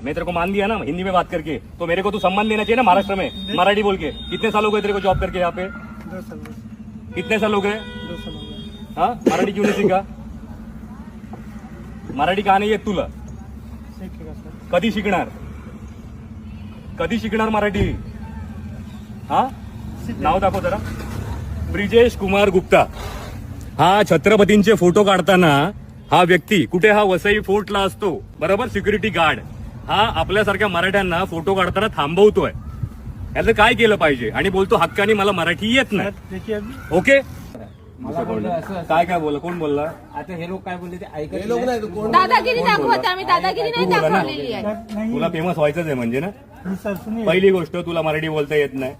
मैं तेरे को मान दिया ना हिंदी में बात करके, तो मेरे को तू सम्मान देना चाहिए ना महाराष्ट्र में, मराठी बोल के। कितने साल हो गए तेरे को जॉब करके यहाँ पे? 2 साल कितने साल हो गए? 2 साल हो गए। हाँ, मराठी क्यों नहीं सीखा? मराठी का नाही येत तुला? शिकेगा सर। कधी शिकणार? कधी शिकणार मराठी? हा, नाव दाखव जरा. ब्रिजेश कुमार गुप्ता. हा छत्रपतींचे फोटो काढताना हा व्यक्ती कुठे, हा वसई फोर्टला असतो बरोबर, सिक्युरिटी गार्ड. हा आपल्यासारख्या मराठ्यांना फोटो काढताना थांबवतोय. याचं काय केलं पाहिजे? आणि बोलतो हक्काने मला मराठी येत नाही. देखिए अभी ओके, मला बोललं असं काय बोलला? कोण बोलला? आता हे लोक काय बोलले ते ऐकत हे लोक नाही तू कोण दादागिरी दाखवते आम्ही, दादागिरी नाही तू बोला ना. दाखवलेली आहे. नहीं तुला फेमस व्हायचंच आहे म्हणजे ना. नहीं सर सुनिए। पहिली गोष्ट, तुला मराठी बोलता येत नाही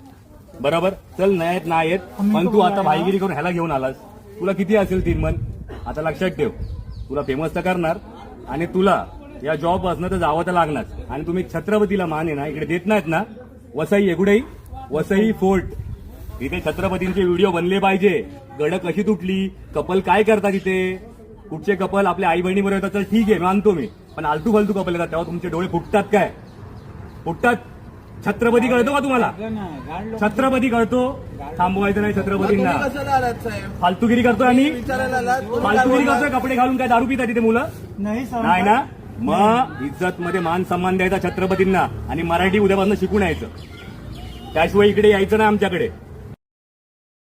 बरोबर. चल नाही येत, नाही येत, पण तू आता भाईगिरी करून ह्याला घेऊन आलास. तुला किती असेल 3 मन? आता लक्षात ठेव, तुला फेमस तर करणार आणि तुला या जॉब असणं तर जावं तर लागणार. आणि तुम्ही छत्रपतीला मान आहे ना इकडे देत नाहीत ना. वसई एकुडेही वसई फोर्ट, इथे छत्रपतींचे व्हिडिओ बनले पाहिजे. गड कशी तुटली, कपल काय करतात इथे, कुठचे कपल आपल्या आई बहिणी बरोबर येतात तर ठीक आहे मानतो मी, पण आलतू फालतू कपल येतात तेव्हा तुमचे डोळे फुटतात. काय फुटतात? छत्रपती कळतो का तुम्हाला? छत्रपती कळतो? थांबवायचं नाही छत्रपतींना. तुम्ही कशाला आलात साहेब? फालतूगिरी करतोय आणि विचारायला आलात? तुम्ही काय फालतूगिरी बोललात? करतोय. कपडे घालून काय दारू पितात तिथे मुलं? नहीं सर। नाही ना. मग इज्जत मध्ये मान सन्मान द्यायचा छत्रपतींना आणि मराठी उद्यापासून शिकून यायचं. त्याशिवाय इकडे यायचं नाही आमच्याकडे.